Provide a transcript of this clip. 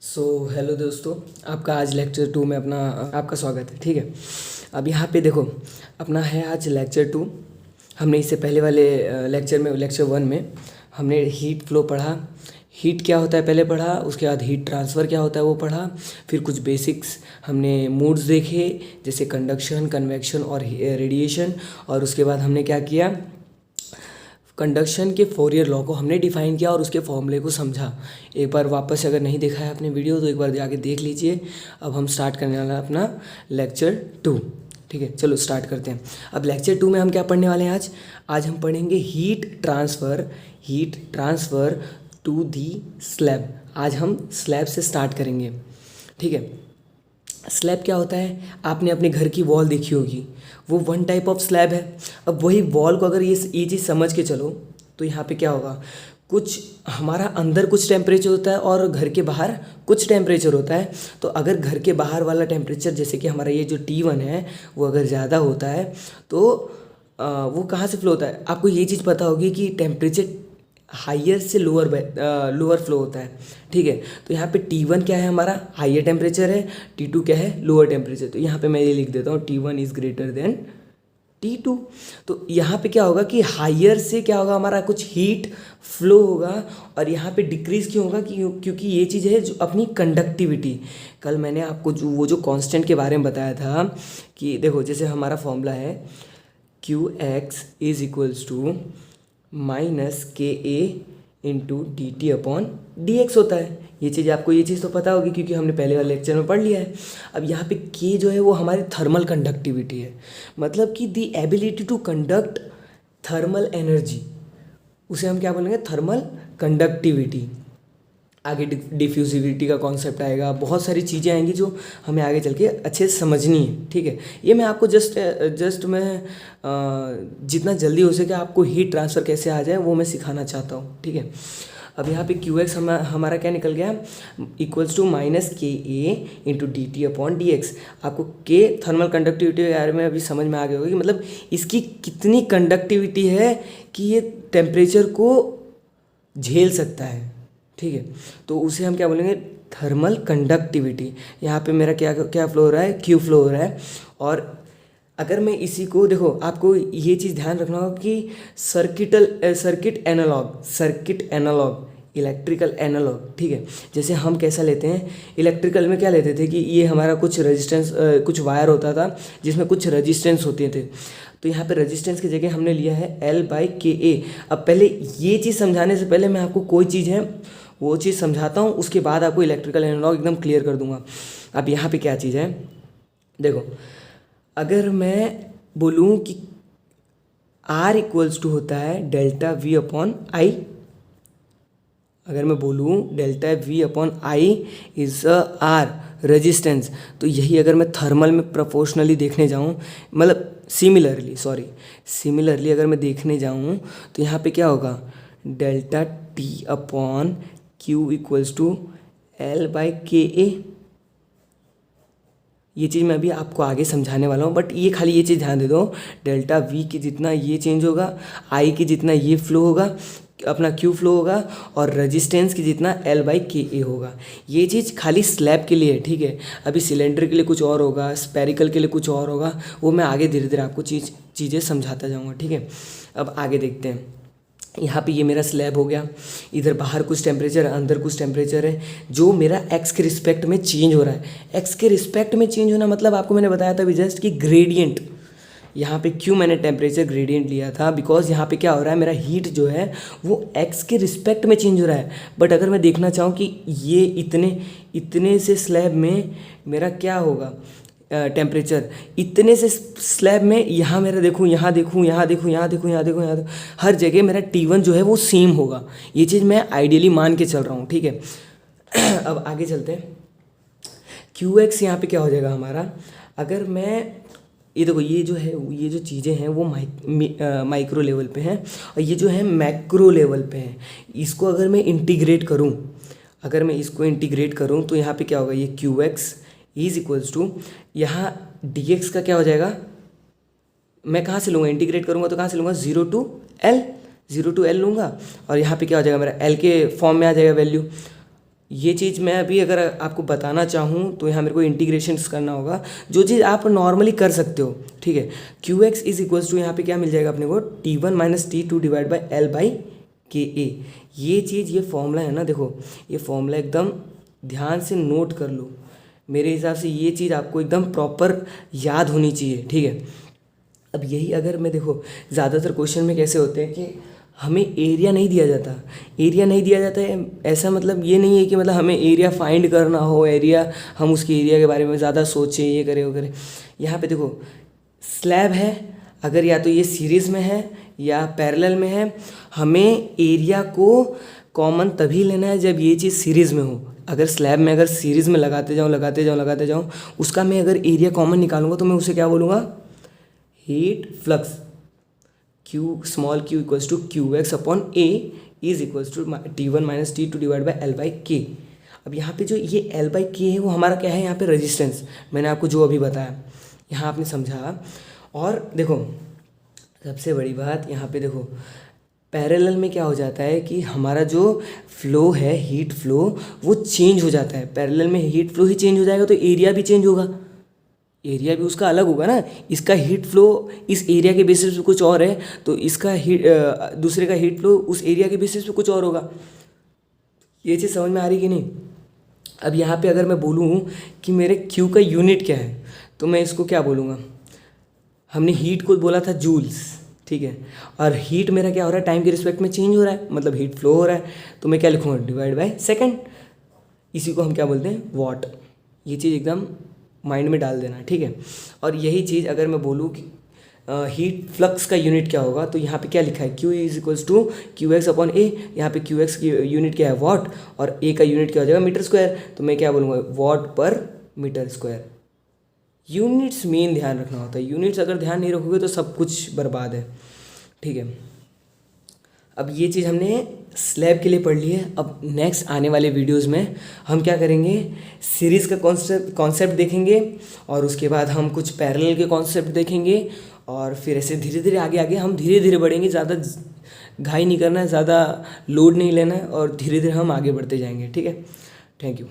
Hello दोस्तों, आपका आज लेक्चर 2 में अपना आपका स्वागत है। ठीक है, अब यहाँ पे देखो, अपना है आज लेक्चर 2। हमने इससे पहले वाले लेक्चर में, लेक्चर 1 में हमने हीट फ्लो पढ़ा, हीट क्या होता है पहले पढ़ा, उसके बाद हीट ट्रांसफ़र क्या होता है वो पढ़ा, फिर कुछ बेसिक्स हमने मूड्स देखे जैसे कंडक्शन, कन्वेक्शन और रेडिएशन। और उसके बाद हमने क्या किया, कंडक्शन के फोरियर लॉ को हमने डिफाइन किया और उसके फॉर्मूले को समझा। एक बार वापस अगर नहीं देखा है आपने वीडियो तो एक बार जाके देख लीजिए। अब हम स्टार्ट करने वाला है अपना लेक्चर 2। ठीक है, चलो स्टार्ट करते हैं। अब लेक्चर 2 में हम क्या पढ़ने वाले हैं आज हम पढ़ेंगे heat transfer to the slab. आज हम स्लैब से स्टार्ट करेंगे। ठीक है, स्लैब क्या होता है, आपने अपने घर की वॉल देखी होगी, वो वन टाइप ऑफ स्लैब है। अब वही वॉल को अगर ये चीज़ समझ के चलो तो यहाँ पे क्या होगा, कुछ हमारा अंदर कुछ टेम्परेचर होता है और घर के बाहर कुछ टेम्परेचर होता है। तो अगर घर के बाहर वाला टेम्परेचर जैसे कि हमारा ये जो T1 है वो अगर ज़्यादा होता है तो वो कहाँ से फ्लो होता है, आपको ये चीज़ पता होगी कि टेम्परेचर हाइयर से लोअर फ्लो होता है। ठीक है, तो यहाँ पे T1 क्या है, हमारा हाइयर टेम्परेचर है, T2 क्या है, लोअर टेम्परेचर। तो यहाँ पे मैं ये लिख देता हूँ T1 is greater than T2। तो यहाँ पे क्या होगा कि हाइयर से क्या होगा, हमारा कुछ हीट फ्लो होगा और यहाँ पे डिक्रीज़ क्यों होगा, क्योंकि ये चीज़ है जो अपनी कंडक्टिविटी। कल मैंने आपको जो कांस्टेंट के बारे में बताया था कि देखो, जैसे हमारा फॉर्मूला है Qx is equals to minus K A into D T upon D X होता है। ये चीज़ तो पता होगी क्योंकि हमने पहले वाले लेक्चर में पढ़ लिया है। अब यहाँ पे के जो है वो हमारी थर्मल कंडक्टिविटी है, मतलब कि the ability to conduct thermal energy, उसे हम क्या बोलेंगे, थर्मल कंडक्टिविटी। आगे डिफ्यूजिविटी का कॉन्सेप्ट आएगा, बहुत सारी चीज़ें आएंगी जो हमें आगे चल के अच्छे से समझनी है। ठीक है, ये मैं आपको जस्ट मैं जितना जल्दी हो सके आपको हीट ट्रांसफ़र कैसे आ जाए वो मैं सिखाना चाहता हूँ। ठीक है, अब यहाँ पे Qx हमारा क्या निकल गया, equals to minus K A into D T upon D X. आपको के थर्मल कंडक्टिविटी के बारे में अभी समझ में आ गया होगा कि मतलब इसकी कितनी कंडक्टिविटी है कि ये टेम्परेचर को झेल सकता है। ठीक है, तो उसे हम क्या बोलेंगे, थर्मल कंडक्टिविटी। यहाँ पे मेरा क्या क्या फ्लो हो रहा है, क्यू फ्लो हो रहा है। और अगर मैं इसी को देखो, आपको ये चीज़ ध्यान रखना होगा कि सर्किट एनालॉग इलेक्ट्रिकल एनालॉग। ठीक है, जैसे हम कैसा लेते हैं, इलेक्ट्रिकल में क्या लेते थे कि ये हमारा कुछ रेजिस्टेंस, कुछ वायर होता था जिसमें कुछ रेजिस्टेंस होते थे। तो यहाँ पे रेजिस्टेंस की जगह हमने लिया है L/KA। अब पहले ये चीज़ समझाने से पहले मैं आपको कोई चीज़ है वो चीज़ समझाता हूँ, उसके बाद आपको इलेक्ट्रिकल एनालॉग एकदम क्लियर कर दूंगा। अब यहाँ पे क्या चीज़ है, देखो, अगर मैं बोलूँ कि R इक्वल्स टू होता है डेल्टा V अपॉन आई, अगर मैं बोलूँ delta V upon I is R resistance, तो यही अगर मैं थर्मल में प्रोपोर्शनली देखने जाऊँ, मतलब सिमिलरली अगर मैं देखने जाऊँ तो यहाँ पे क्या होगा, delta T upon Q equals to L/KA। ये चीज़ मैं अभी आपको आगे समझाने वाला हूँ, बट ये खाली ये चीज़ ध्यान दे दो, डेल्टा V की जितना ये चेंज होगा, I की जितना ये फ्लो होगा, अपना Q फ्लो होगा, और रेजिस्टेंस की जितना L/KA होगा। ये चीज़ खाली स्लैब के लिए है। ठीक है, अभी सिलेंडर के लिए कुछ और होगा, स्पेरिकल के लिए कुछ और होगा, वो मैं आगे धीरे धीरे आपको चीज़ें समझाता जाऊँगा। ठीक है, अब आगे देखते हैं। यहाँ पे ये मेरा स्लैब हो गया, इधर बाहर कुछ टेम्परेचर है, अंदर कुछ टेम्परेचर है, जो मेरा एक्स के रिस्पेक्ट में चेंज हो रहा है। एक्स के रिस्पेक्ट में चेंज होना मतलब आपको मैंने बताया था अभी जस्ट कि ग्रेडियंट। यहाँ पे क्यों मैंने टेम्परेचर ग्रेडियंट लिया था, बिकॉज यहाँ पे क्या हो रहा है, मेरा हीट जो है वो एक्स के रिस्पेक्ट में चेंज हो रहा है। बट अगर मैं देखना चाहूँ कि ये इतने से स्लैब में मेरा क्या होगा टेम्परेचर, इतने से स्लैब में यहाँ मेरा देखूँ, यहाँ देखूँ, हर जगह मेरा T1 जो है वो सेम होगा। ये चीज़ मैं आइडियली मान के चल रहा हूँ। ठीक है, अब आगे चलते हैं। Qx यहाँ पे क्या हो जाएगा हमारा, अगर मैं ये देखो, ये जो है, ये जो चीज़ें हैं वो माइक्रो लेवल पे हैं और ये जो है मैक्रो लेवल पे हैं। इसको अगर मैं इंटीग्रेट करूँ, तो यहाँ पे क्या होगा, ये Qx इज़ इक्वल्स टू, यहाँ dx का क्या हो जाएगा, मैं कहाँ से लूँगा, इंटीग्रेट करूँगा तो कहाँ से लूँगा, 0 to L लूँगा, और यहाँ पे क्या हो जाएगा, मेरा L के फॉर्म में आ जाएगा वैल्यू। ये चीज़ मैं अभी अगर आपको बताना चाहूँ तो यहाँ मेरे को इंटीग्रेशंस करना होगा, जो चीज़ आप नॉर्मली कर सकते हो, ठीक है। Q X is equals to यहाँ पे क्या मिल जाएगा अपने को, T1 minus T2 divide by L by K A. ये चीज़, ये फॉर्मूला है ना, देखो ये फॉर्मूला एकदम ध्यान से नोट कर लो। मेरे हिसाब से ये चीज़ आपको एकदम प्रॉपर याद होनी चाहिए, ठीक है। अब यही अगर मैं देखो, ज़्यादातर क्वेश्चन में कैसे होते हैं कि हमें एरिया नहीं दिया जाता। एरिया नहीं दिया जाता है, ऐसा मतलब ये नहीं है कि मतलब हमें एरिया फाइंड करना हो, एरिया हम उसके एरिया के बारे में ज़्यादा सोचें, ये करें वो करें। यहाँ पे देखो स्लैब है, अगर या तो ये सीरीज़ में है या पैरेलल में है, हमें एरिया को कॉमन तभी लेना है जब ये चीज़ सीरीज़ में हो। अगर स्लैब में अगर सीरीज़ में लगाते जाऊँ उसका मैं अगर एरिया कॉमन निकालूंगा तो मैं उसे क्या बोलूँगा, heat flux. Q small Q equals to Q X upon A is equals to T1 minus T2 divide by L by K. अब यहाँ पे जो ये L बाई के है वो हमारा क्या है, यहाँ पे रेजिस्टेंस, मैंने आपको जो अभी बताया यहाँ आपने समझा। और देखो सबसे बड़ी बात यहाँ पे देखो, पैरेलल में क्या हो जाता है कि हमारा जो फ्लो है, हीट फ्लो, वो चेंज हो जाता है। पैरेलल में हीट फ्लो ही चेंज हो जाएगा तो एरिया भी चेंज होगा, एरिया भी उसका अलग होगा ना। इसका हीट फ्लो इस एरिया के बेसिस पे कुछ और है, तो इसका दूसरे का हीट फ्लो उस एरिया के बेसिस पे कुछ और होगा। ये चीज़ समझ में आ रही कि नहीं। अब यहाँ पे अगर मैं बोलूँ कि मेरे क्यू का यूनिट क्या है, तो मैं इसको क्या बोलूँगा, हमने हीट को बोला था जूल्स, ठीक है, और हीट मेरा क्या हो रहा है, टाइम के रिस्पेक्ट में चेंज हो रहा है, मतलब हीट फ्लो हो रहा है, तो मैं क्या लिखूँगा, डिवाइड बाय सेकंड। इसी को हम क्या बोलते हैं, वॉट। ये चीज़ एकदम माइंड में डाल देना, ठीक है। और यही चीज़ अगर मैं बोलूँ कि हीट फ्लक्स का यूनिट क्या होगा, तो यहाँ पे क्या लिखा है, Q is equals to Q X upon A. यहाँ पे क्यू एक्स की यूनिट क्या है, वॉट, और ए का यूनिट क्या हो जाएगा, मीटर स्क्वायर। तो मैं क्या बोलूँगा, वॉट पर मीटर स्क्वायर। यूनिट्स मेन ध्यान रखना होता है, यूनिट्स अगर ध्यान नहीं रखोगे तो सब कुछ बर्बाद है, ठीक है। अब ये चीज़ हमने स्लैब के लिए पढ़ ली है। अब नेक्स्ट आने वाले वीडियोस में हम क्या करेंगे, सीरीज़ का कॉन्सेप्ट देखेंगे, और उसके बाद हम कुछ पैरेलल के कॉन्सेप्ट देखेंगे, और फिर ऐसे धीरे धीरे आगे हम धीरे धीरे बढ़ेंगे। ज़्यादा घाई नहीं करना है, ज़्यादा लोड नहीं लेना है, और धीरे धीरे हम आगे बढ़ते जाएंगे, ठीक है। Thank you.